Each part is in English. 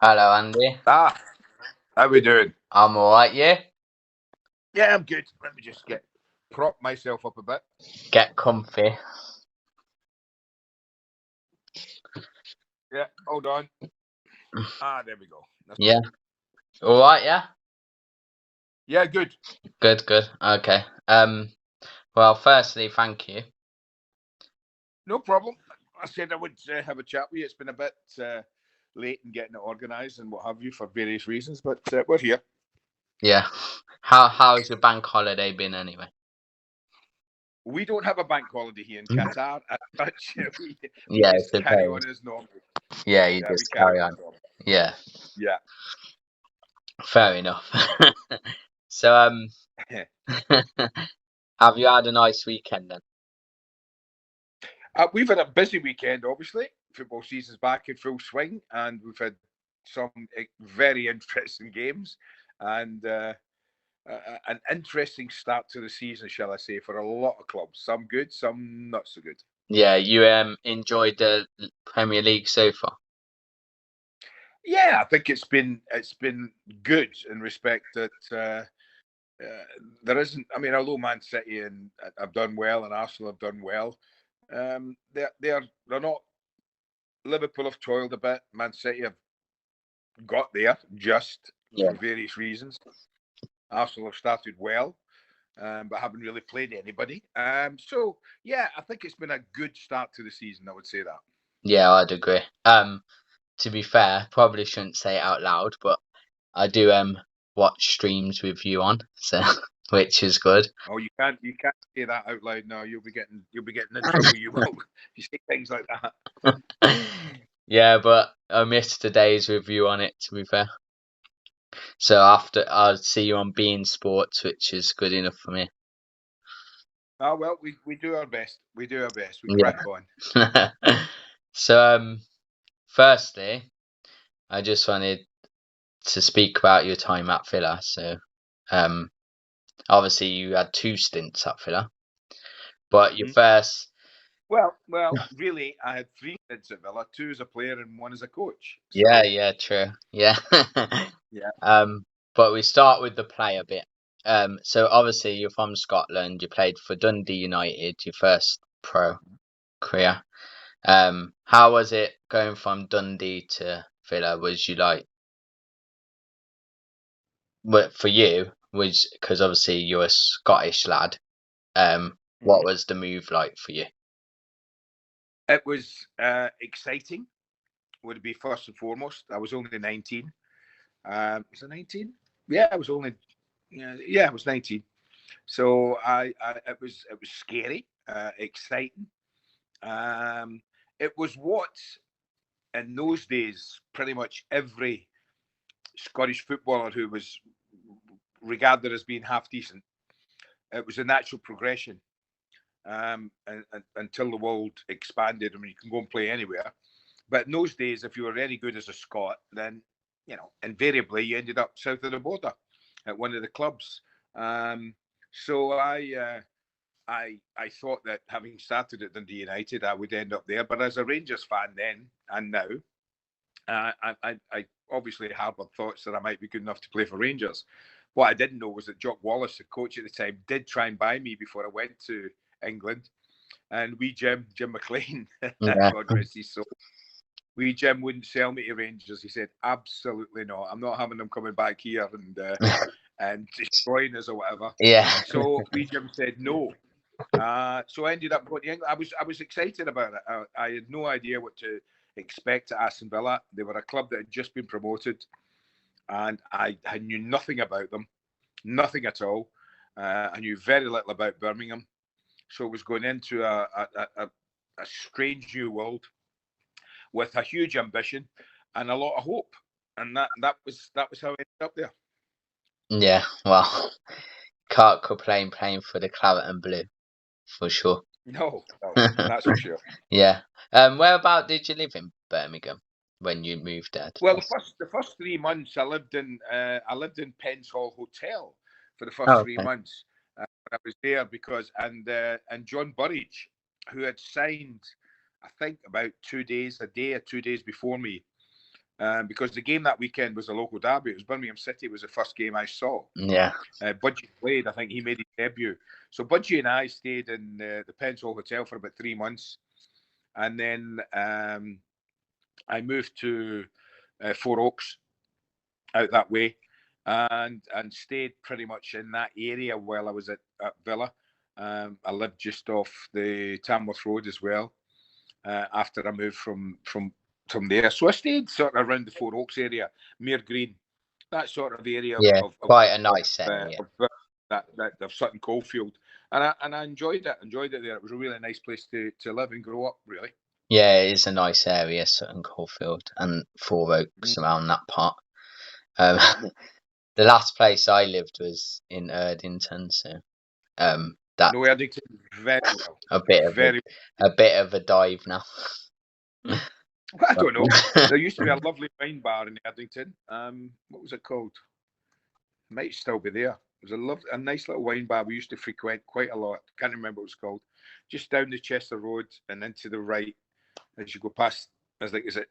Hello, Andy. How we doing? I'm alright, yeah? Yeah, I'm good. Let me just prop myself up a bit. Get comfy. Yeah, hold on. There we go. Yeah. Alright, yeah? Yeah, good. Good, good. Okay. Well, firstly, thank you. No problem. I said I would have a chat with you. It's been a bit late in getting it organised and what have you for various reasons, but we're here. Yeah. How's your bank holiday been anyway? We don't have a bank holiday here in Qatar as such. We Yeah, just it's carry okay. on as normal. Yeah, you We just carry carry on on. as normal. Yeah. Yeah. Fair enough. So, have you had a nice weekend then? We've had a busy weekend, obviously. Football season's back in full swing, and we've had some very interesting games and an interesting start to the season, shall I say, for a lot of clubs. Some good, some not so good. Yeah, you enjoyed the Premier League so far? Yeah, I think it's been good in respect that there isn't. I mean, although Man City and have done well and Arsenal have done well, they're not. Liverpool have toiled a bit. Man City have got there just Yeah. for various reasons. Arsenal have started well, but haven't really played anybody. So yeah, I think it's been a good start to the season. I would say that. Yeah, I'd agree. To be fair, probably shouldn't say it out loud, but I do watch streams with you on, so which is good. Oh, you can't say that out loud now. You'll be getting in trouble. You will. You say things like that. Yeah, but I missed the days with you on it, to be fair. So after I'll see you on Bein Sports, which is good enough for me. Oh well, we do our best. We do our best. We Yeah. crack on. So firstly, I just wanted to speak about your time at Villa. So um obviously you had two stints at Villa, but your Mm-hmm. first. Well, really, I had 3 stints at Villa: 2 as a player and 1 as a coach. Yeah, So yeah, true. Yeah. yeah. But we start with the player bit. So obviously you're from Scotland. You played for Dundee United, your first pro career. How was it going from Dundee to Villa? Was you like, what for you was because obviously you're a Scottish lad. What Mm-hmm. was the move like for you? It was exciting. Would be first and foremost. I was only 19. Was I 19? Yeah, I was only. Yeah, I was 19. So it was scary, exciting. It was what in those days pretty much every Scottish footballer who was regarded as being half decent. It was a natural progression until the world expanded. I mean, you can go and play anywhere. But in those days, if you were very good as a Scot, then invariably you ended up south of the border at one of the clubs. So I thought that having started at Dundee United, I would end up there. But as a Rangers fan then and now, I obviously harbored thoughts that I might be good enough to play for Rangers. What I didn't know was that Jock Wallace, the coach at the time, did try and buy me before I went to England. And Jim McLean, Yeah, God rest his soul, Jim wouldn't sell me to Rangers. He said, absolutely not. I'm not having them coming back here and destroying us or whatever. yeah, So Jim said no. So I ended up going to England. I was excited about it. I had no idea what to expect at Aston Villa. They were a club that had just been promoted, and I knew nothing about them, nothing at all. I knew very little about Birmingham, so I was going into a strange new world with a huge ambition and a lot of hope, and that was how I ended up there. yeah. Well, can't complain playing for the claret and blue for sure. No, that's for sure. Yeah. Whereabout did you live in Birmingham when you moved there? Well, the first 3 months I lived in Penn's Hall Hotel for the first Oh, 3 months when I was there because and John Burridge, who had signed, I think about 2 days, a day or 2 days before me, because the game that weekend was a local derby. It was Birmingham City. Was the first game I saw. Yeah. Budgie played. I think he made his debut. So Budgie and I stayed in the Pensole Hotel for about 3 months, and then I moved to Four Oaks out that way, and stayed pretty much in that area while I was at Villa. I lived just off the Tamworth Road as well. After I moved from there, so I stayed sort of around the Four Oaks area, Mere Green, that sort of area Yeah, of quite a nice area. of Sutton Coldfield, and I enjoyed it. Enjoyed it there. It was a really nice place to live and grow up. Really. Yeah, it is a nice area, Sutton Coldfield and Four Oaks around that part. The last place I lived was in Erdington, so that No, Erdington very well. a bit of a dive now. I don't know. There used to be a lovely wine bar in Erdington. What was it called? It might still be there. It was a nice little wine bar we used to frequent quite a lot. Can't remember what it's called. Just down the Chester Road and into the right as you go past. Is it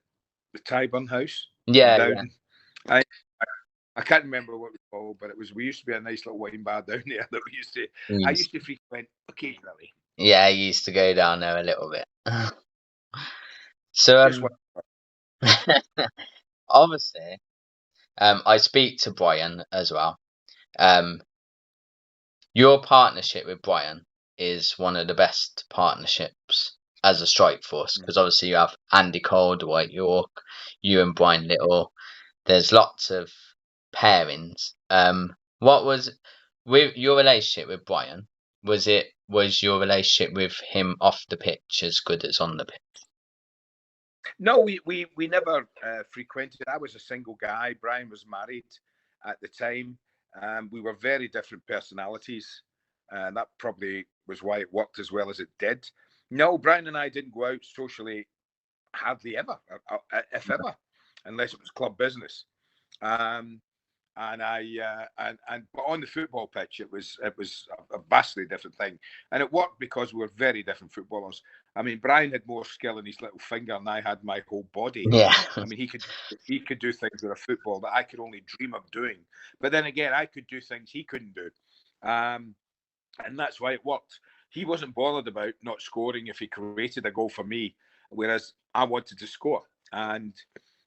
the Tyburn House? Yeah, down. Yeah. I can't remember what it was called, but we used to be a nice little wine bar down there that we used to. I used to frequent occasionally. Yeah, I used to go down there a little bit. So obviously, I speak to Brian as well. Your partnership with Brian is one of the best partnerships as a strike force, because obviously you have Andy Cole, Dwight York, you and Brian Little. There's lots of pairings. What was with your relationship with Brian? Was your relationship with him off the pitch as good as on the pitch? No, we never frequented. I was a single guy. Brian was married at the time. We were very different personalities, and that probably was why it worked as well as it did. No, Brian and I didn't go out socially hardly ever, if ever, unless it was club business. But on the football pitch, it was a vastly different thing, and it worked because we were very different footballers. I mean, Brian had more skill in his little finger, and I had my whole body. Yeah. I mean, he could do things with a football that I could only dream of doing. But then again, I could do things he couldn't do, and that's why it worked. He wasn't bothered about not scoring if he created a goal for me, whereas I wanted to score, and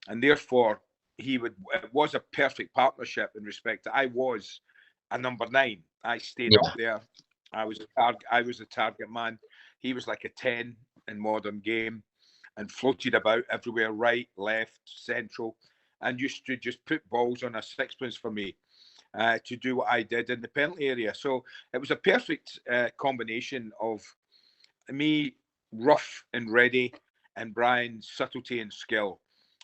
therefore it was a perfect partnership in respect that I was a number 9. I stayed up there. I was a target man. He was like a 10 in modern game and floated about everywhere, right, left, central, and used to just put balls on a sixpence for me to do what I did in the penalty area. So it was a perfect combination of me rough and ready and Brian's subtlety and skill.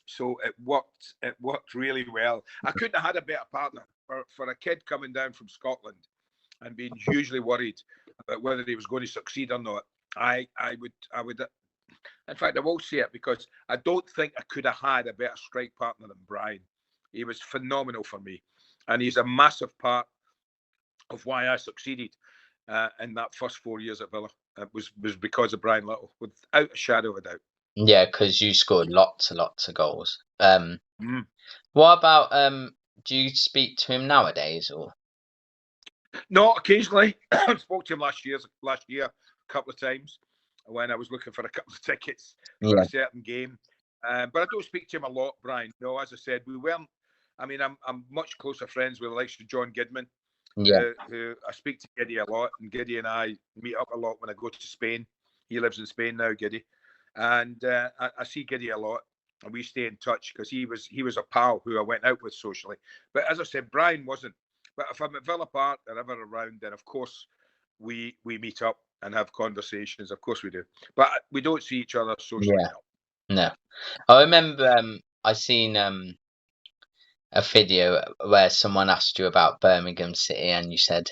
So it worked really well. I couldn't have had a better partner for a kid coming down from Scotland and being hugely worried about whether he was going to succeed or not. I would in fact I won't say it because I don't think I could have had a better strike partner than Brian. He was phenomenal for me, and he's a massive part of why I succeeded in that first 4 years at Villa. It was because of Brian Little, without a shadow of a doubt. Yeah, because you scored lots and lots of goals. What about do you speak to him nowadays or? No, occasionally. I spoke to him last year a couple of times when I was looking for a couple of tickets for a certain game. But I don't speak to him a lot, Brian. No, as I said, we weren't. I mean, I'm much closer friends with the likes of John Gidman, who I speak to Giddy a lot, and Giddy and I meet up a lot when I go to Spain. He lives in Spain now, Giddy, and I see Giddy a lot, and we stay in touch because he was a pal who I went out with socially. But as I said, Brian wasn't. But if I'm at Villa Park or ever around, then of course we meet up and have conversations. Of course we do, but we don't see each other socially. No. I remember I seen a video where someone asked you about Birmingham City, and you said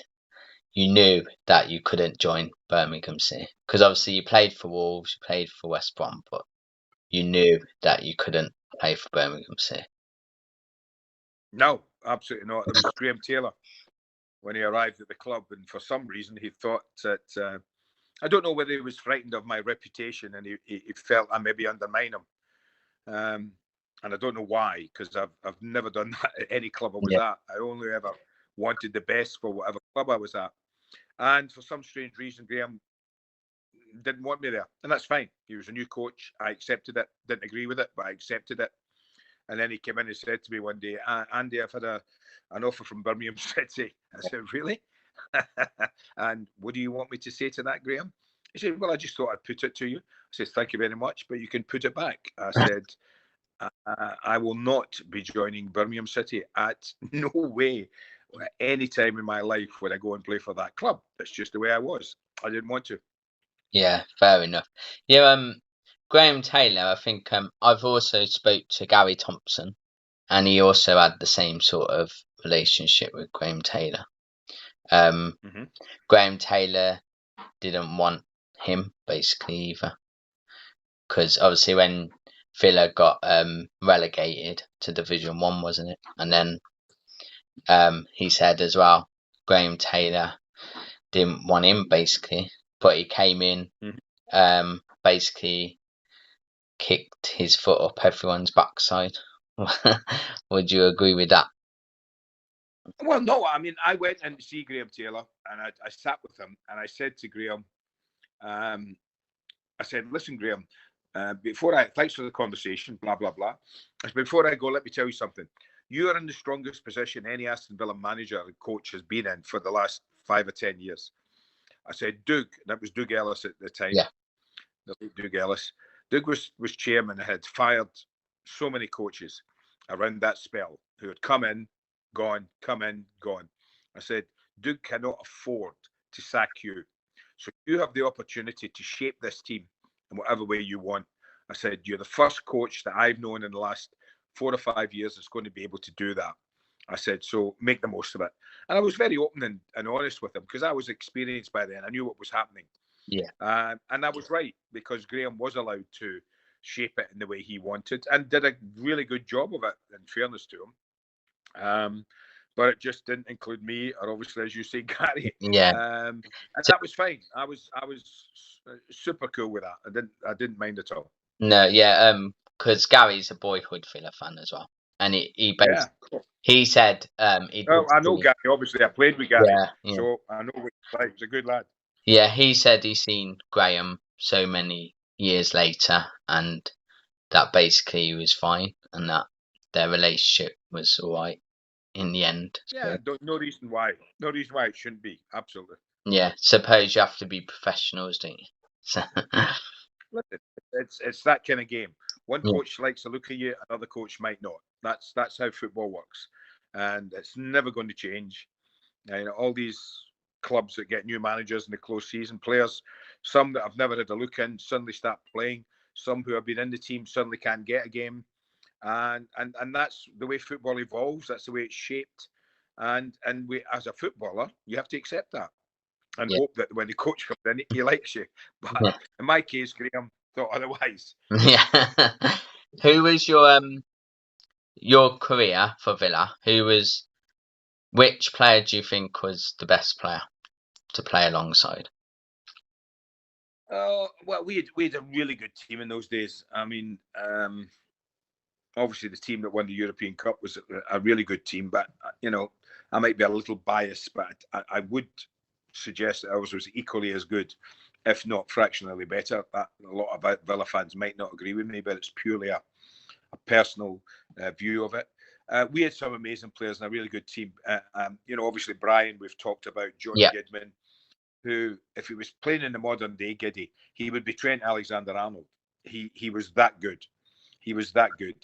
you knew that you couldn't join Birmingham City because obviously you played for Wolves, you played for West Brom, but you knew that you couldn't play for Birmingham City. No, absolutely not. It was Graham Taylor when he arrived at the club, and for some reason he thought that I don't know whether he was frightened of my reputation and he felt I maybe undermine him. and I don't know why, because I've never done that at any club I was Yeah. at. I only ever wanted the best for whatever club I was at. And for some strange reason, Graham didn't want me there, and that's fine. He was a new coach. I accepted it. Didn't agree with it, but I accepted it. And then he came in and said to me one day, Andy, I've had an offer from Birmingham City. I said, really? And what do you want me to say to that, Graham? He said, well, I just thought I'd put it to you. I said, thank you very much, but you can put it back. I said, I will not be joining Birmingham City at no way. Any time in my life would I go and play for that club. That's just the way I was. I didn't want to. Yeah, fair enough. Yeah, Graham Taylor, I think I've also spoke to Gary Thompson, and he also had the same sort of relationship with Graham Taylor. Mm-hmm. Graham Taylor didn't want him basically either, because obviously when Villa got relegated to Division One, wasn't it? And then he said as well, Graham Taylor didn't want him basically, but he came in, basically kicked his foot up everyone's backside. Would you agree with that? Well, no, I mean, I went in to see Graham Taylor, and I sat with him, and I said to Graham, I said, listen, Graham, thanks for the conversation, blah, blah, blah. I said, before I go, let me tell you something. You are in the strongest position any Aston Villa manager and coach has been in for the last 5 or 10 years. I said, Doug, that was Doug Ellis at the time. Yeah. The late Doug Ellis. Doug was chairman and had fired so many coaches around that spell who had come in, gone, come in, gone. I said, Doug cannot afford to sack you. So you have the opportunity to shape this team in whatever way you want. I said, you're the first coach that I've known in the last 4 or 5 years that's going to be able to do that. I said, so make the most of it. And I was very open and honest with him because I was experienced by then. I knew what was happening. Yeah. And I was right because Graham was allowed to shape it in the way he wanted and did a really good job of it, in fairness to him. But it just didn't include me, or obviously, as you say, Gary. Yeah. And that was fine. I was super cool with that. I didn't mind at all. No, yeah, because Gary's a boyhood Villa fan as well, and Yeah. he said he Well, did I know see, Gary. Obviously, I played with Gary, yeah, so I know what he's like. He's a good lad. yeah. He said he's seen Graham so many years later, and that basically he was fine, and that their relationship was all right in the end. Yeah. So, No reason why. No reason why it shouldn't be. Absolutely. yeah, suppose you have to be professionals, don't you? So, Listen, it's that kind of game. One yeah, coach likes to look at you, another coach might not. That's how football works, and it's never going to change. You know, all these clubs that get new managers in the close season, players, some that have never had a look in suddenly start playing. Some who have been in the team suddenly can't get a game, and that's the way football evolves. That's the way it's shaped, and we, as a footballer, you have to accept that and yeah, hope that when the coach comes in, he likes you. But yeah. in my case, Graham thought otherwise. Yeah. Who was your career for Villa? Which player do you think was the best player to play alongside? Well, we had a really good team in those days. I mean, obviously the team that won the European Cup was a really good team, but you know, I might be a little biased, but I would suggest that ours was equally as good, if not fractionally better. A lot of Villa fans might not agree with me, but it's purely a personal view of it. We had some amazing players and a really good team. You know, obviously Brian, we've talked about Johnny Yeah, Gidman, who, if he was playing in the modern day Giddy, he would be Trent Alexander-Arnold. He was that good. He was that good.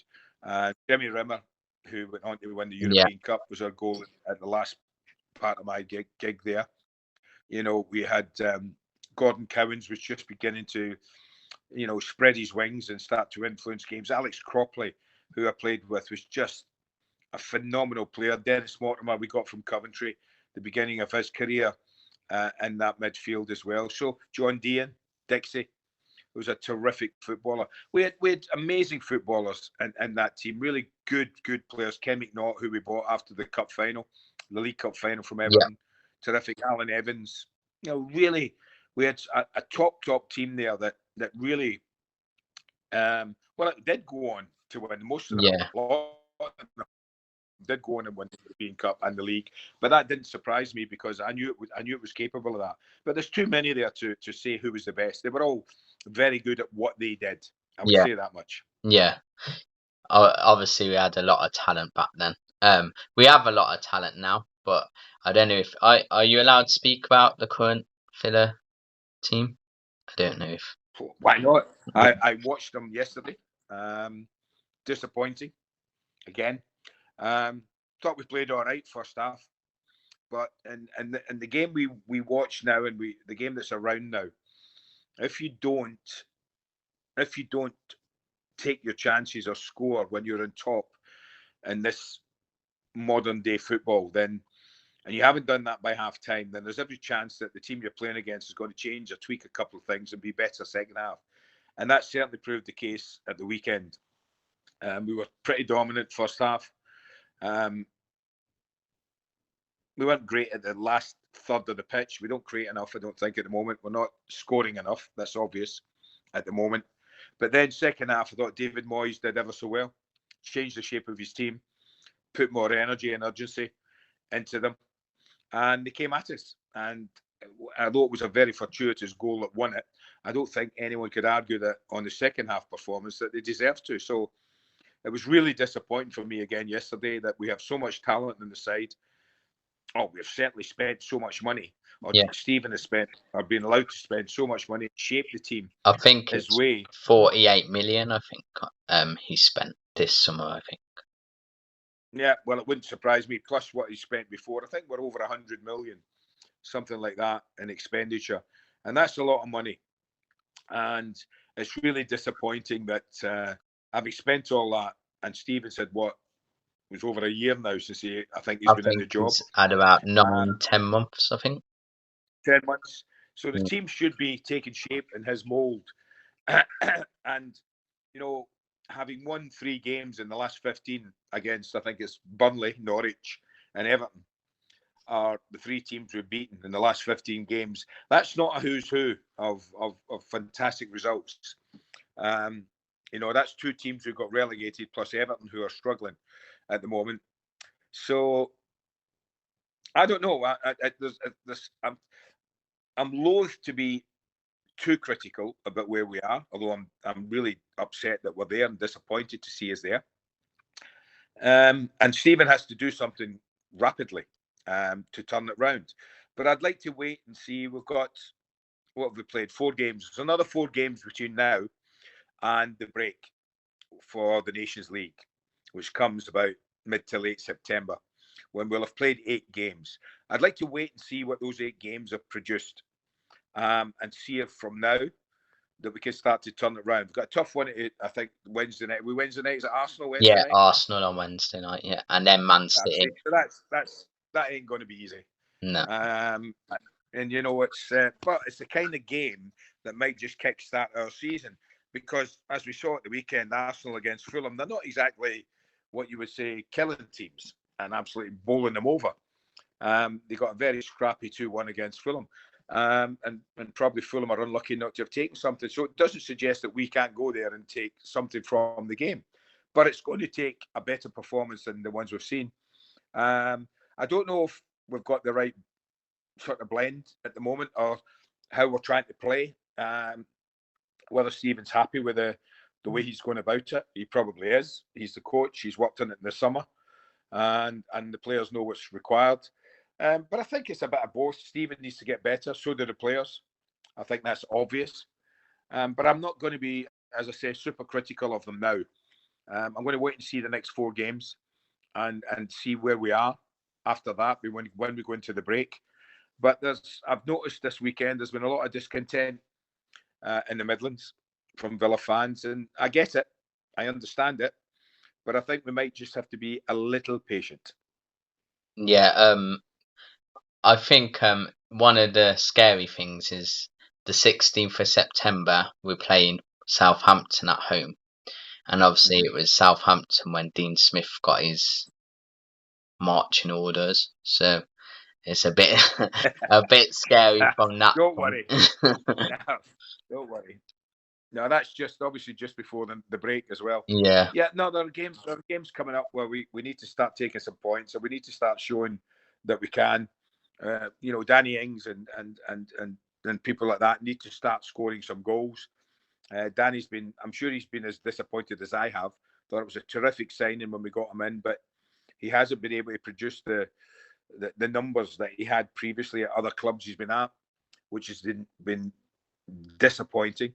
Jimmy Rimmer, who went on to win the yeah, European Cup, was our goal at the last part of my gig there. You know, we had Gordon Cowans was just beginning to, you know, spread his wings and start to influence games. Alex Cropley, who I played with, was just a phenomenal player. Dennis Mortimer, we got from Coventry, the beginning of his career in that midfield as well. So John Dean, Dixie, was a terrific footballer. We had amazing footballers in that team, really good players. Ken McNaught, who we bought after the cup final, the League Cup final from yeah, Everton. Terrific. Alan Evans. You know, really, we had a top team there that really, well, it did go on to win. Most of them, Yeah. a lot of them did go on and win the European Cup and the league, but that didn't surprise me because I knew it was capable of that. But there's too many there to say who was the best. They were all very good at what they did. I would Yeah. say that much. Yeah. Obviously, we had a lot of talent back then. We have a lot of talent now, but I don't know if are you allowed to speak about the current Villa team? I don't know if. Why not? I watched them yesterday. Disappointing again. Thought we played all right first half, but in the game we watch now and the game that's around now, if you don't take your chances or score when you're on top in this modern day football, then and you haven't done that by half time, then there's every chance that the team you're playing against is going to change or tweak a couple of things and be better second half. And that certainly proved the case at the weekend. We were pretty dominant first half. We weren't great at the last third of the pitch. We don't create enough, I don't think, at the moment. We're not scoring enough. That's obvious at the moment. But then second half, I thought David Moyes did ever so well. Changed the shape of his team, put more energy and urgency into them. And they came at us. And although it was a very fortuitous goal that won it, I don't think anyone could argue that on the second half performance that they deserved to. So it was really disappointing for me again yesterday that we have so much talent on the side. Oh, we've certainly spent so much money, or Yeah. Stephen has spent, or been allowed to spend so much money to shape the team I think his it's way. 48 million. I think he spent this summer. I think. Yeah, well, it wouldn't surprise me. Plus what he spent before, I think we're over 100 million, something like that, in expenditure, and that's a lot of money. And it's really disappointing that having spent all that, and Stephen said what it was over a year now since I think he's I been in the think job, he's had about uh, 9, 10 months. I think. 10 months. So the Mm. team should be taking shape in his mould, and you know, having won 3 games in the last 15 against, I think it's Burnley, Norwich, and Everton, are the 3 teams we've beaten in the last 15 games. That's not a who's who of fantastic results. That's 2 teams who got relegated plus Everton who are struggling at the moment. So I don't know. I'm loath to be too critical about where we are, although I'm really upset that we're there and disappointed to see us there. And Stephen has to do something rapidly to turn it round. But I'd like to wait and see. We've got, what have we played? 4 games. There's another 4 games between now and the break for the Nations League, which comes about mid to late September, when we'll have played 8 games. I'd like to wait and see what those 8 games have produced, and see if from now that we can start to turn it around. We've got a tough one, I think, Wednesday night. Wednesday night, is it Arsenal Wednesday Yeah, night? Arsenal on Wednesday night. Yeah, and then Man City. So that ain't going to be easy. No. And but it's the kind of game that might just kickstart our season, because as we saw at the weekend, Arsenal against Fulham, they're not exactly what you would say killing teams and absolutely bowling them over. They got a very scrappy 2-1 against Fulham. And probably Fulham are unlucky not to have taken something. So it doesn't suggest that we can't go there and take something from the game. But it's going to take a better performance than the ones we've seen. I don't know if we've got the right sort of blend at the moment, or how we're trying to play. Whether Stephen's happy with the way he's going about it. He probably is. He's the coach. He's worked on it in the summer. And the players know what's required. But I think it's a bit of both. Stephen needs to get better. So do the players. I think that's obvious. But I'm not going to be, as I say, super critical of them now. I'm going to wait and see the next 4 games and see where we are after that when we go into the break. But I've noticed this weekend there's been a lot of discontent in the Midlands from Villa fans, and I get it. I understand it. But I think we might just have to be a little patient. Yeah. I think one of the scary things is the 16th of September we're playing Southampton at home, and obviously it was Southampton when Dean Smith got his marching orders, so it's a bit a bit scary from that Don't point. worry. No, don't worry. No, that's just obviously just before the break as well. Yeah, Yeah, no, there are games coming up where we need to start taking some points, and we need to start showing that we can. Danny Ings and people like that need to start scoring some goals. Danny's been, I'm sure he's been as disappointed as I have. Thought it was a terrific signing when we got him in, but he hasn't been able to produce the numbers that he had previously at other clubs he's been at, which has been disappointing.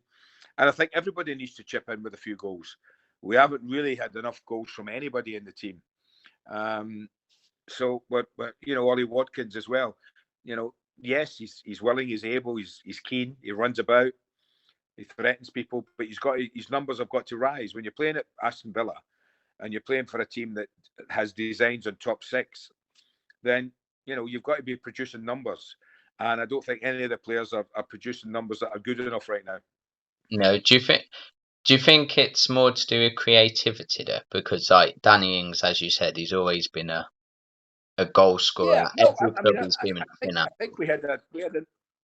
And I think everybody needs to chip in with a few goals. We haven't really had enough goals from anybody in the team. But Ollie Watkins as well. Yes, he's willing, he's able, he's keen, he runs about, he threatens people, but his numbers have got to rise. When you're playing at Aston Villa and you're playing for a team that has designs on top six, then you've got to be producing numbers. And I don't think any of the players are producing numbers that are good enough right now. no. Do you think it's more to do with creativity though? Because like Danny Ings, as you said, he's always been a goal scorer Yeah, at no, every I club mean, he's been think been at. I think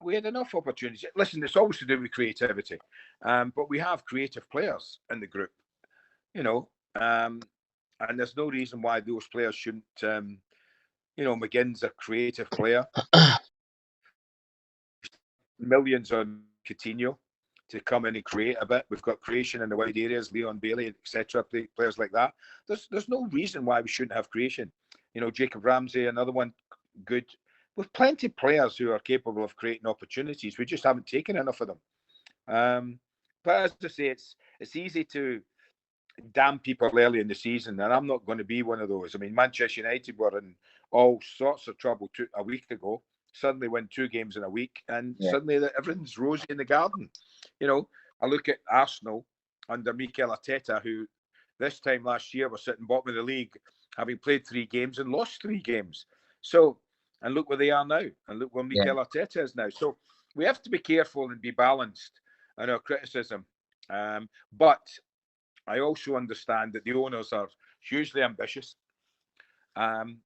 we had enough opportunities. Listen, it's always to do with creativity, but we have creative players in the group, you know, um, and there's no reason why those players shouldn't. McGinn's a creative player. Millions on Coutinho to come in and create a bit. We've got creation in the wide areas, Leon Bailey, etc. Players like that. There's no reason why we shouldn't have creation. Jacob Ramsey, another one, good. With plenty of players who are capable of creating opportunities. We just haven't taken enough of them. But as I say, it's easy to damn people early in the season, and I'm not going to be one of those. I mean, Manchester United were in all sorts of trouble a week ago. Suddenly win 2 games in a week, and Yeah, suddenly everything's rosy in the garden. I look at Arsenal under Mikel Arteta, who this time last year was sitting bottom of the league, having played 3 games and lost 3 games. So, and look where they are now, and look where yeah, Mikel Arteta is now. So we have to be careful and be balanced in our criticism. But I also understand that the owners are hugely ambitious, and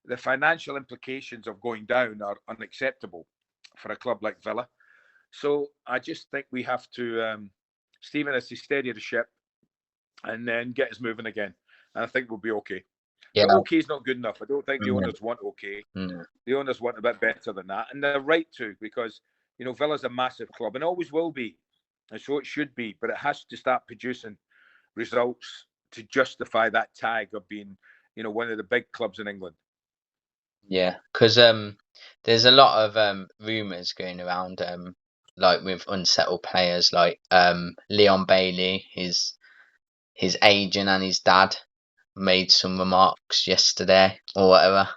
the financial implications of going down are unacceptable for a club like Villa. So I just think we have to, Stephen has to steady the ship and then get us moving again. And I think we'll be okay. yeah, But okay is not good enough. I don't think the mm, owners want okay. mm, The owners want a bit better than that, and they're right to, because Villa's a massive club and always will be, and so it should be. But it has to start producing results to justify that tag of being, one of the big clubs in England. yeah. Because there's a lot of rumors going around like with unsettled players like Leon Bailey, his agent and his dad made some remarks yesterday or whatever,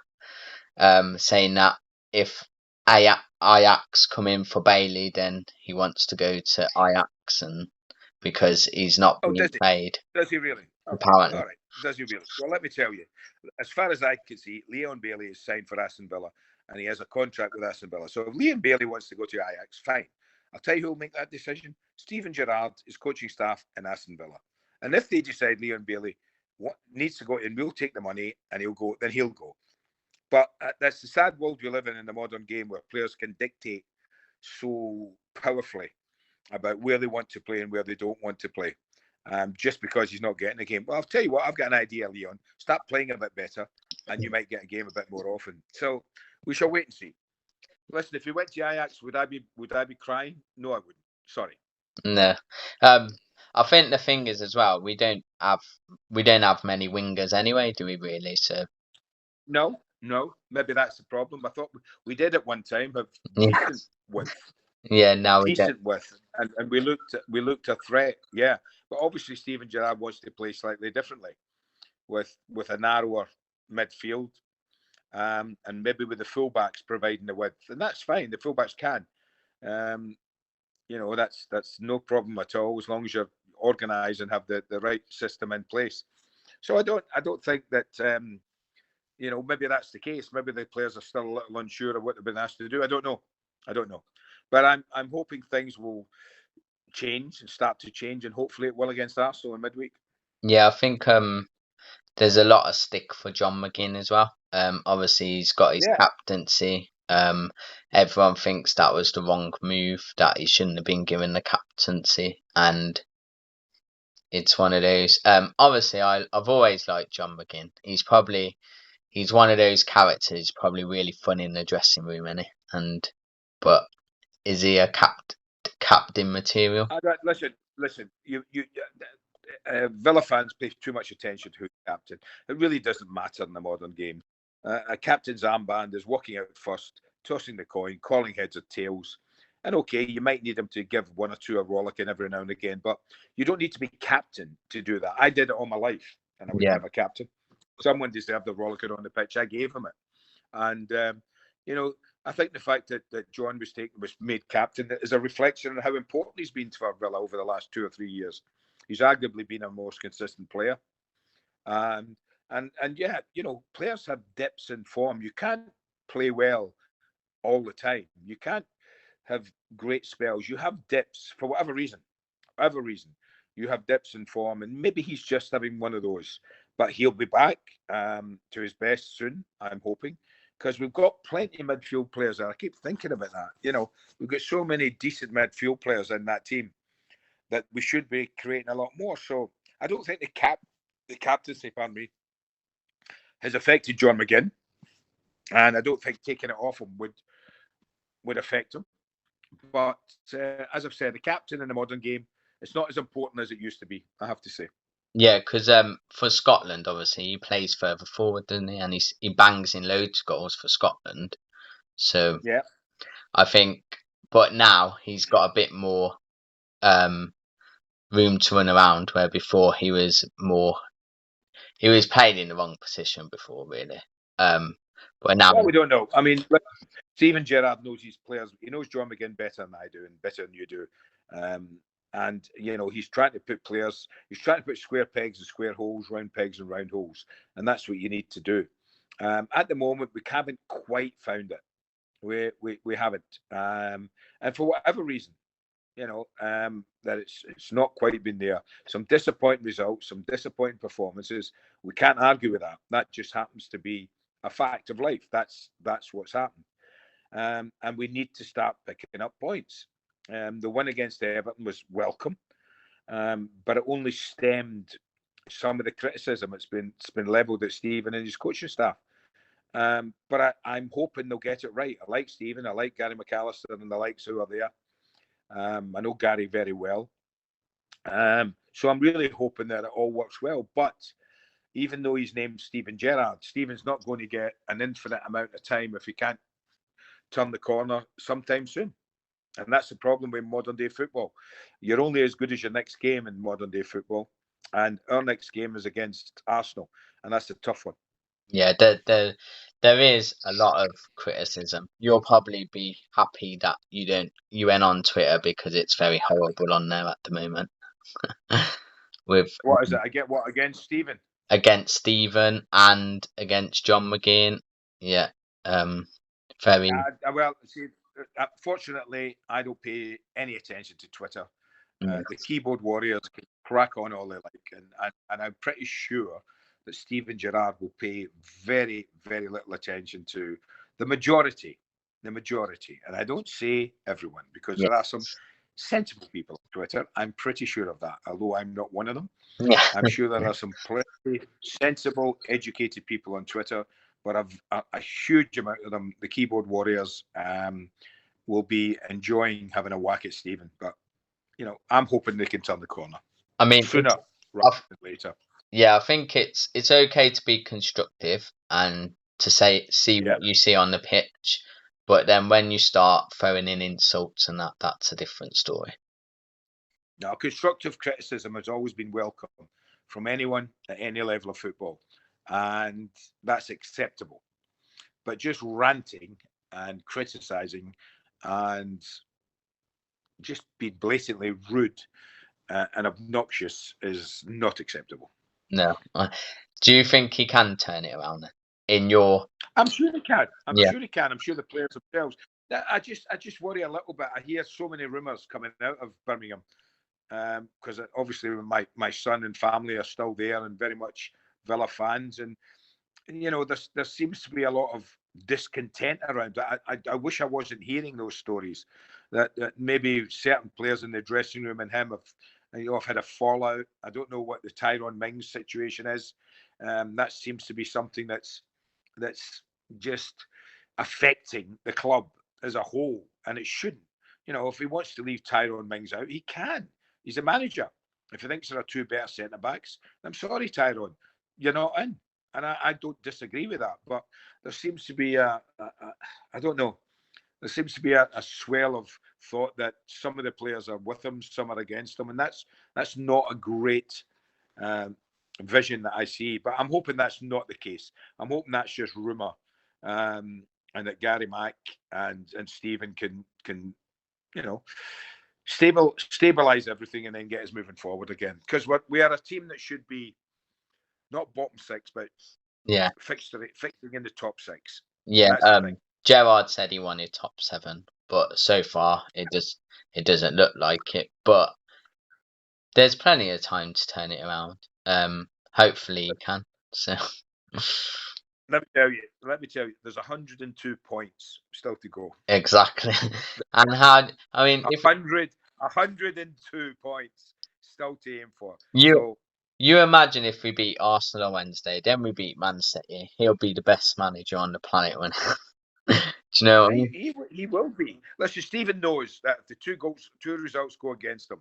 saying that if Ajax come in for Bailey, then he wants to go to Ajax, and because he's not Oh, being does he? paid, Does he really? Okay, apparently. all right. Does he really? Well, let me tell you. As far as I can see, Leon Bailey is signed for Aston Villa, and he has a contract with Aston Villa. So if Leon Bailey wants to go to Ajax, fine. I'll tell you who will make that decision: Stephen Gerrard, his coaching staff, and Aston Villa. And if they decide Leon Bailey needs to go in, we'll take the money, and he'll go. Then he'll go. But that's the sad world we live in the modern game, where players can dictate so powerfully about where they want to play and where they don't want to play, just because he's not getting a game. Well, I'll tell you what, I've got an idea, Leon. Start playing a bit better, and you might get a game a bit more often. So we shall wait and see. Listen, if you went to Ajax, would I be crying? No, I wouldn't. Sorry. No, um, I think the thing is as well, we don't have many wingers anyway, do we really? So No, no. Maybe that's the problem. I thought we did at one time have yeah, decent width, yeah. Now we don't. decent width, and we looked a threat. Yeah, but obviously Steven Gerrard wants to play slightly differently, with a narrower midfield, and maybe with the fullbacks providing the width, and that's fine. The fullbacks can, um, that's no problem at all, as long as you're organised and have the right system in place. So I don't think that, maybe that's the case. Maybe the players are still a little unsure of what they've been asked to do. I don't know, but I'm hoping things will change and start to change, and hopefully it will against Arsenal in midweek. Yeah, I think there's a lot of stick for John McGinn as well. Obviously he's got his Yeah, captaincy. Everyone thinks that was the wrong move, that he shouldn't have been given the captaincy, and it's one of those. Obviously, I've always liked John McGinn. He's one of those characters, probably really fun in the dressing room, isn't he? But is he a captain material? Listen. Villa fans pay too much attention to who's captain. It really doesn't matter in the modern game. A captain's armband is walking out first, tossing the coin, calling heads or tails. And okay, you might need him to give one or two a rollicking every now and again, but you don't need to be captain to do that. I did it all my life, and I was Yeah, never captain. Someone deserved the rollicking on the pitch. I gave him it, and I think the fact that John was made captain is a reflection on how important he's been for Villa over the last 2 or 3 years. He's arguably been our most consistent player. And yeah, players have dips in form. You can't play well all the time. You can't have great spells. You have dips for whatever reason. Whatever reason. You have dips in form, and maybe he's just having one of those. But he'll be back to his best soon, I'm hoping, because we've got plenty of midfield players there. I keep thinking about that. We've got so many decent midfield players in that team that we should be creating a lot more. So I don't think the captaincy, pardon me, has affected John McGinn, and I don't think taking it off him would affect him. But as I've said, the captain in the modern game, it's not as important as it used to be, I have to say. yeah, because for Scotland, obviously he plays further forward, doesn't he? And he bangs in loads of goals for Scotland. So Yeah. I think, but now he's got a bit more room to run around, where before he was playing in the wrong position before, really. But now, Well, we don't know. I mean, Steven Gerrard knows his players. He knows John McGinn better than I do and better than you do. And he's trying to put square pegs in square holes, round pegs in round holes. And that's what you need to do. At the moment, we haven't quite found it. We haven't. And for whatever reason, that it's not quite been there. Some disappointing results, some disappointing performances. We can't argue with that. That just happens to be a fact of life. That's what's happened. And we need to start picking up points. The win against Everton was welcome, but it only stemmed some of the criticism it's been levelled at Stephen and his coaching staff. But I'm hoping they'll get it right. I like Stephen, I like Gary McAllister and the likes who are there. I know Gary very well. So I'm really hoping that it all works well. But even though he's named Steven Gerrard, Stephen's not going to get an infinite amount of time if he can't turn the corner sometime soon. And that's the problem with modern day football. You're only as good as your next game in modern day football. And our next game is against Arsenal. And that's a tough one. yeah, there is a lot of criticism. You'll probably be happy that you went on Twitter, because it's very horrible on there at the moment. With What is it? I get what against Stephen? against Stephen and against John McGinn. Yeah, very. Well, see, fortunately, I don't pay any attention to Twitter. The keyboard warriors can crack on all they like, and I'm pretty sure that Steven Gerrard will pay very, very little attention to the majority. And I don't say everyone, because Yeah. there are some sensible people on Twitter. I'm pretty sure of that, although I'm not one of them. Yeah. I'm sure there are some pretty sensible, educated people on Twitter, but a huge amount of them, the keyboard warriors, will be enjoying having a whack at Stephen. But I'm hoping they can turn the corner. I mean, sooner rather than later. Yeah, I think it's okay to be constructive and to see what you see on the pitch, but then when you start throwing in insults and that's a different story. Now, constructive criticism has always been welcome from anyone at any level of football, and that's acceptable. But just ranting and criticising and just being blatantly rude and obnoxious is not acceptable. No. Do you think he can turn it around in your? I'm sure he can. I'm Yeah. sure he can. I'm sure the players themselves. I just worry a little bit. I hear so many rumours coming out of Birmingham, because obviously my son and family are still there and very much Villa fans, and there seems to be a lot of discontent around it. I wish I wasn't hearing those stories. That maybe certain players in the dressing room and him have had a fallout. I don't know what the Tyrone Mings situation is. That seems to be something that's just affecting the club as a whole, and it shouldn't. If he wants to leave Tyrone Mings out, he can. He's a manager. If he thinks there are two better centre backs, I'm sorry, Tyrone, you're not in. And I don't disagree with that, but there seems to be I don't know, there seems to be a swell of thought that some of the players are with him, some are against him, and that's not a great vision that I see. But I'm hoping that's not the case. I'm hoping that's just rumour, and that Gary Mack and Stephen can stabilize everything and then get us moving forward again. Because we are a team that should be not bottom six, but fixing in the top six. Yeah. Gerard said he wanted top 7, but so far it doesn't look like it. But there's plenty of time to turn it around. Hopefully you can. So let me tell you, there's 102 points still to go. Exactly. And how? I mean, if 102 points still to aim for. You imagine if we beat Arsenal on Wednesday, then we beat Man City, he'll be the best manager on the planet. When do you know what I mean? He will be. Listen, Stephen knows that if the two results go against him,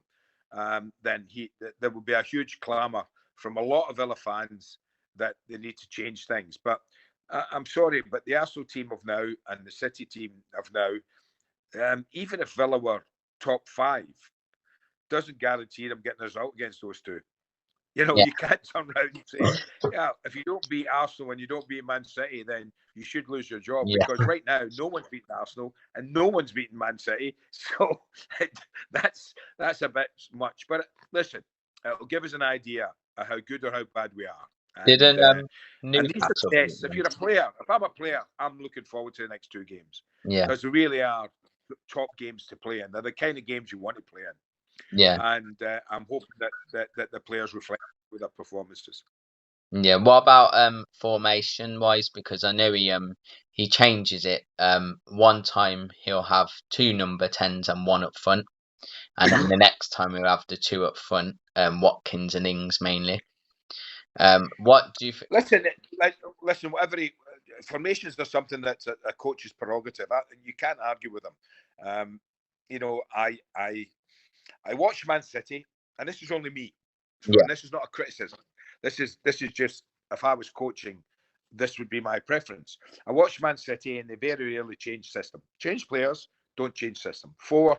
then there will be a huge clamour from a lot of Villa fans that they need to change things. But I'm sorry, but the Arsenal team of now and the City team of now, even if Villa were top 5, doesn't guarantee them getting a result against those two. You can't turn around and say, if you don't beat Arsenal and you don't beat Man City, then you should lose your job. Because right now, no one's beaten Arsenal and no one's beaten Man City. So that's a bit much. But listen, it'll give us an idea of how good or how bad we are. And these are tests. If you're a player, if I'm a player, I'm looking forward to the next 2 games. Because they really are top games to play in. They're the kind of games you want to play in. And I'm hoping that the players reflect with their performances. Yeah. What about formation wise? Because I know he changes it. One time he'll have 2 number 10s and 1 up front, and then the next time he'll have the 2 up front, Watkins and Ings mainly. What do you listen? Whatever formations are something that's a coach's prerogative. You can't argue with them. I watched Man City, and this is only me. And this is not a criticism. This is just, if I was coaching, this would be my preference. I watched Man City, and they very rarely change system. Change players, don't change system. 4-3-3.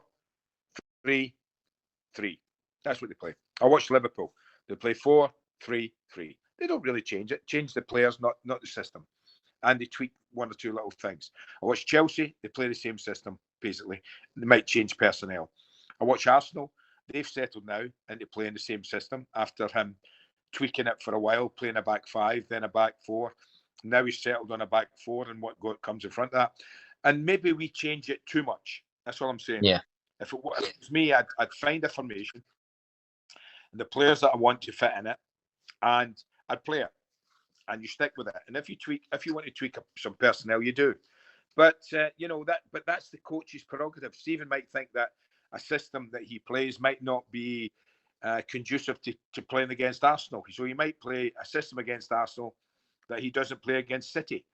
That's what they play. I watched Liverpool. They play 4-3-3. They don't really change it. Change the players, not the system. And they tweak 1 or 2 little things. I watched Chelsea. They play the same system, basically. They might change personnel. I watch Arsenal. They've settled now into playing the same system after him tweaking it for a while, playing a back 5, then a back 4. Now he's settled on a back 4 and what comes in front of that. And maybe we change it too much. That's all I'm saying. If it was me, I'd find a formation, the players that I want to fit in it, and I'd play it. And you stick with it. And if you want to tweak some personnel, you do. But but that's the coach's prerogative. Stephen might think that a system that he plays might not be conducive to playing against Arsenal. So he might play a system against Arsenal that he doesn't play against City.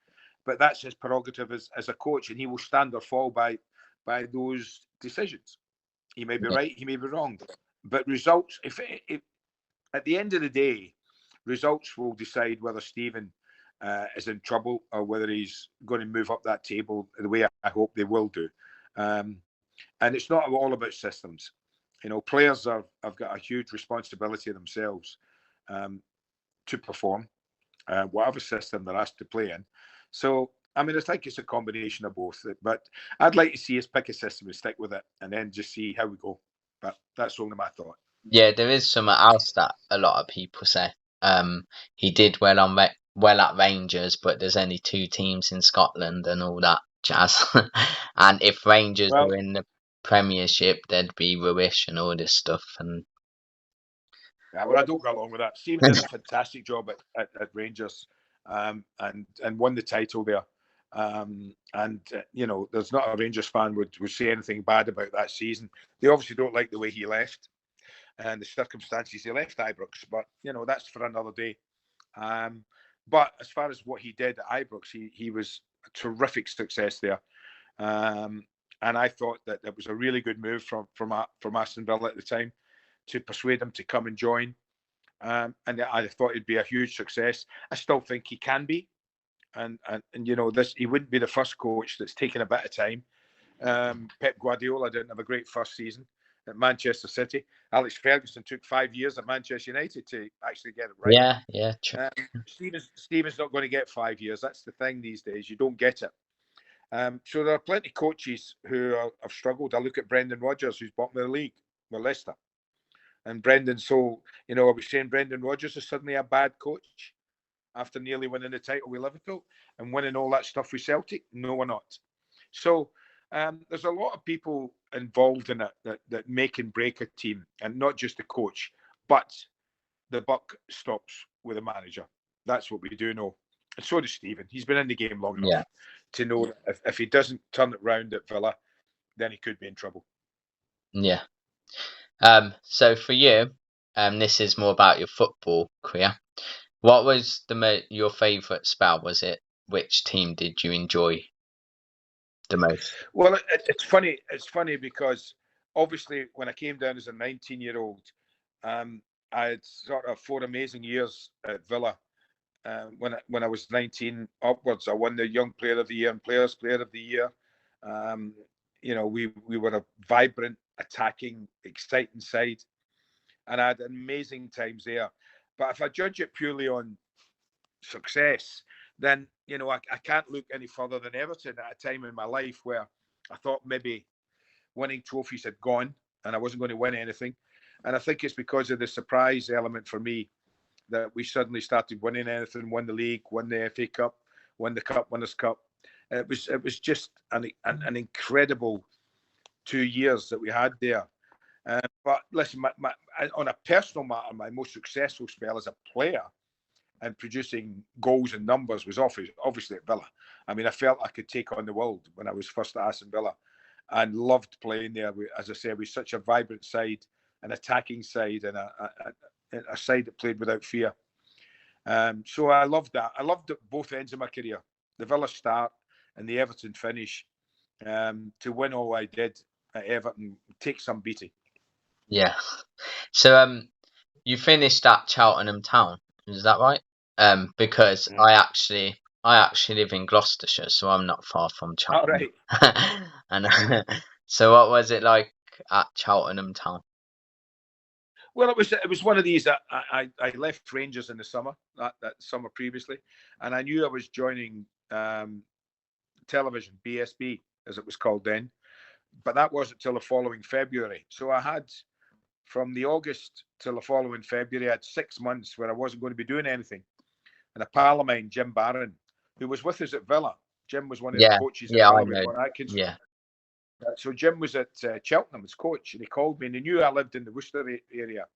But that's his prerogative as a coach, and he will stand or fall by those decisions. He may be right, he may be wrong. But results, if at the end of the day, results will decide whether Stephen is in trouble or whether he's going to move up that table the way I hope they will do. And it's not all about systems. Players have got a huge responsibility themselves to perform whatever system they're asked to play in. So, I mean, I think it's a combination of both. But I'd like to see us pick a system and stick with it and then just see how we go. But that's only my thought. Yeah, there is something else that a lot of people say. He did well at Rangers, but there's only 2 teams in Scotland and all that jazz. And if Rangers were in the Premiership, there'd be rubbish and all this stuff. And I don't go along with that. Stephen did a fantastic job at Rangers, and won the title there. There's not a Rangers fan would say anything bad about that season. They obviously don't like the way he left and the circumstances he left Ibrox, but that's for another day. But as far as what he did at Ibrox, he was a terrific success there. And I thought that it was a really good move from Aston Villa at the time to persuade him to come and join. And I thought it'd be a huge success. I still think he can be. And he wouldn't be the first coach that's taken a bit of time. Pep Guardiola didn't have a great first season at Manchester City. Alex Ferguson took 5 years at Manchester United to actually get it right. Yeah, true. Stevens not going to get 5 years. That's the thing these days. You don't get it. So there are plenty of coaches who have struggled. I look at Brendan Rodgers, who's bottom of the league with Leicester. And I was saying Brendan Rodgers is suddenly a bad coach after nearly winning the title with Liverpool and winning all that stuff with Celtic. No, we're not. So there's a lot of people involved in it that make and break a team, and not just the coach, but the buck stops with the manager. That's what we do know. And so does Stephen. He's been in the game long enough to know that if he doesn't turn it round at Villa, then he could be in trouble. Yeah. So for you, this is more about your football career. What was your favourite spell? Was it, which team did you enjoy the most? Well, it's funny. It's funny because obviously when I came down as a 19-year-old, I had sort of 4 amazing years at Villa. When I was 19 upwards, I won the Young Player of the Year and Players Player of the Year. We were a vibrant, attacking, exciting side, and I had amazing times there. But if I judge it purely on success, then I can't look any further than Everton at a time in my life where I thought maybe winning trophies had gone and I wasn't going to win anything. And I think it's because of the surprise element for me that we suddenly started winning anything, won the league, won the FA Cup, won the Cup Winners' Cup. It was just an incredible 2 years that we had there. But listen, on a personal matter, my most successful spell as a player and producing goals and numbers was obviously at Villa. I mean, I felt I could take on the world when I was first at Aston Villa and loved playing there. As I say, we such a vibrant side, an attacking side, and a side that played without fear. So I loved that. I loved both ends of my career, the Villa start and the Everton finish. To win all I did at Everton, take some beating. Yeah. So you finished at Cheltenham Town, is that right? Because I actually live in Gloucestershire, so I'm not far from Cheltenham. All right. And so what was it like at Cheltenham Town? Well, it was one of these that I left Rangers in the summer, that summer previously, and I knew I was joining television, BSB as it was called then, but that wasn't till the following February. So I had, from the August till the following February, I had 6 months where I wasn't going to be doing anything. And a pal of mine, Jim Barron, who was with us at Villa, Jim was one of the coaches at Villa with Ron Atkins. Yeah. So Jim was at Cheltenham as coach, and he called me, and he knew I lived in the Worcester area.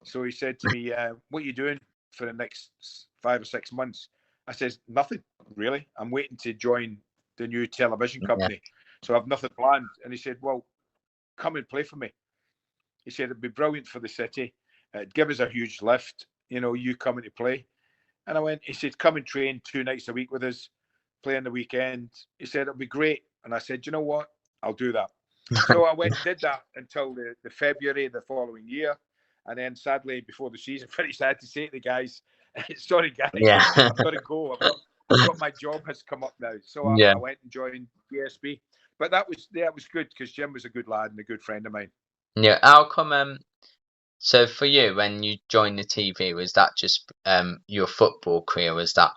So he said to me, "What are you doing for the next 5 or 6 months?" I said, "Nothing really. I'm waiting to join the new television company, so I've nothing planned." And he said, "Well, come and play for me." He said it'd be brilliant for the city. It'd give us a huge lift, you coming to play. And I went. He said, "Come and train 2 nights a week with us, play on the weekend." He said it'll be great. And I said, "You know what? I'll do that." So I went and did that until the February the following year. And then sadly, before the season finished, I had to say to the guys, "Sorry guys, I've got to go. I've got my job has come up now." So I went and joined BSB. But that was good because Jim was a good lad and a good friend of mine. Yeah. How come so for you, when you joined the TV, was that just your football career? Was that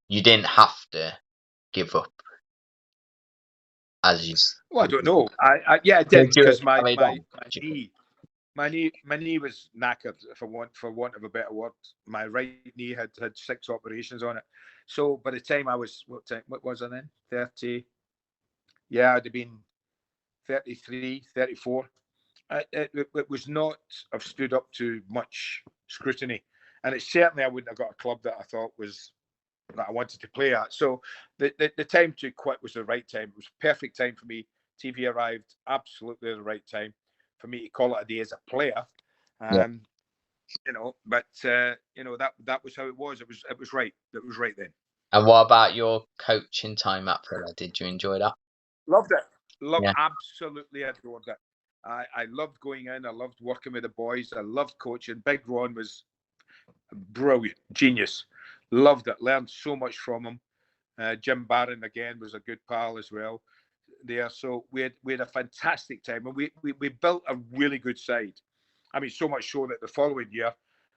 you didn't have to give up? As you, well, I don't know. I did because my knee was knackered, for want of a better word. My right knee had 6 operations on it. So by the time I was, what was I then? 30. Yeah, I'd have been 33, 34. It was not, I've stood up to much scrutiny. And it's certainly, I wouldn't have got a club that I thought was that I wanted to play at. So the time to quit was the right time. It was perfect time for me. TV arrived absolutely at the right time for me to call it a day as a player. Yeah. But that was how it was. It was right. It was right then. And what about your coaching time at Villa? Did you enjoy that? Loved it. Yeah. Absolutely adored it. I loved going in. I loved working with the boys. I loved coaching. Big Ron was brilliant, genius. Loved it. Learned so much from him. Jim Barron again was a good pal as well there. So we had a fantastic time, and we built a really good side. I mean, so much so that the following year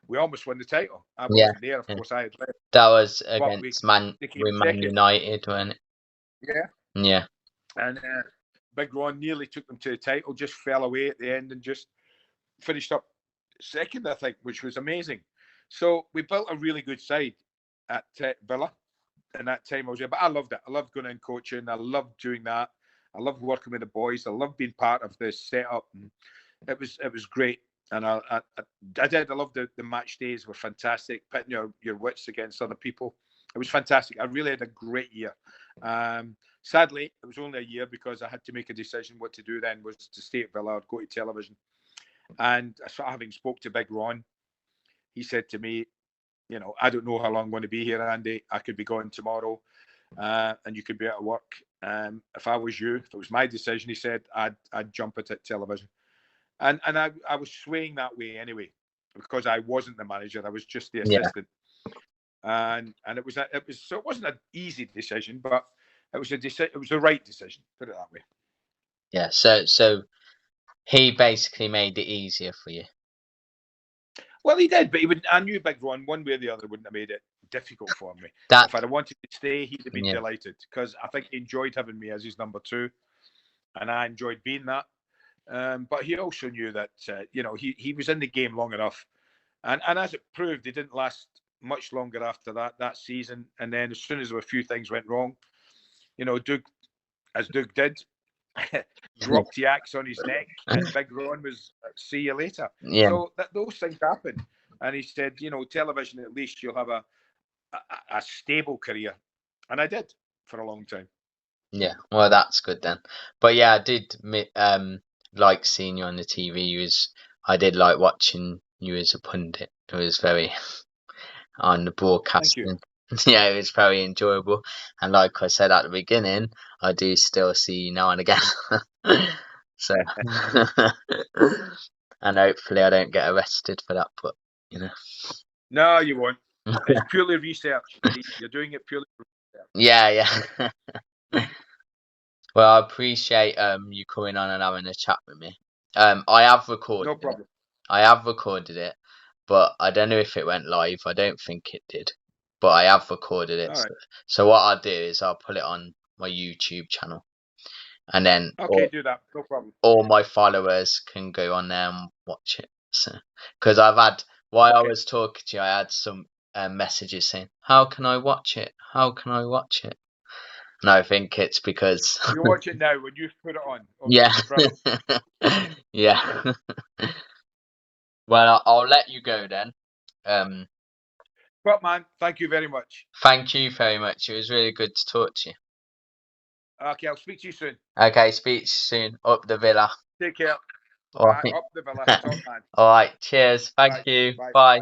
we almost won the title. I Yeah. wasn't there, of course. I had left, That was but against they came Man second. United, wasn't it? Yeah. Yeah. And Big Ron nearly took them to the title, just fell away at the end and just finished up second, I think, which was amazing. So we built a really good side at Villa. And that time I was there, but I loved it. I loved going in coaching. I loved doing that. I loved working with the boys. I loved being part of the setup. And it was great. And I did. I loved the match days were fantastic. Pitting your wits against other people. It was fantastic. I really had a great year. Sadly, it was only a year because I had to make a decision. What to do then was to stay at Villa or go to television. And having spoke to Big Ron, he said to me, I don't know how long I'm going to be here, Andy. I could be going tomorrow, and you could be at work. If I was you, if it was my decision, he said, I'd jump at it television. And I was swaying that way anyway, because I wasn't the manager. I was just the assistant. Yeah. And it wasn't an easy decision, but it was the right decision, put it that way. Yeah. So he basically made it easier for you. Well, he did, but I knew Big Ron one way or the other wouldn't have made it difficult for me. If I'd have wanted to stay, he'd have been delighted, because I think he enjoyed having me as his number two, and I enjoyed being that. But he also knew that he was in the game long enough, and as it proved, he didn't last much longer after that season. And then as soon as a few things went wrong, Doug did, dropped the axe on his neck, and Big Ron was, see you later. Yeah. So those things happen. And he said, television, at least you'll have a stable career. And I did for a long time. Yeah, well, that's good then. But yeah, I did like seeing you on the TV. I did like watching you as a pundit. It was very on the broadcasting. Yeah, it was very enjoyable. And like I said at the beginning, I do still see you now and again. So, and hopefully I don't get arrested for that. But no, you won't. It's purely research. You're doing it purely for research. Yeah. Well, I appreciate you coming on and having a chat with me. I have recorded No problem. I have recorded it, but I don't know if it went live. I don't think it did, but I have recorded it. All right. So what I'll do is I'll put it on my YouTube channel, and then do that. No problem. All my followers can go on there and watch it. So, because while I was talking to you, I had some messages saying, "How can I watch it? How can I watch it?" And I think it's because you watch it now when you put it on. Okay, yeah. Yeah. Well, I'll let you go then. But man, thank you very much. Thank you very much. It was really good to talk to you. Okay, I'll speak to you soon. Okay, speak soon. Up the Villa. Take care. All right. Up the Villa. Top man. All right. Cheers. Thank you. Bye. Bye.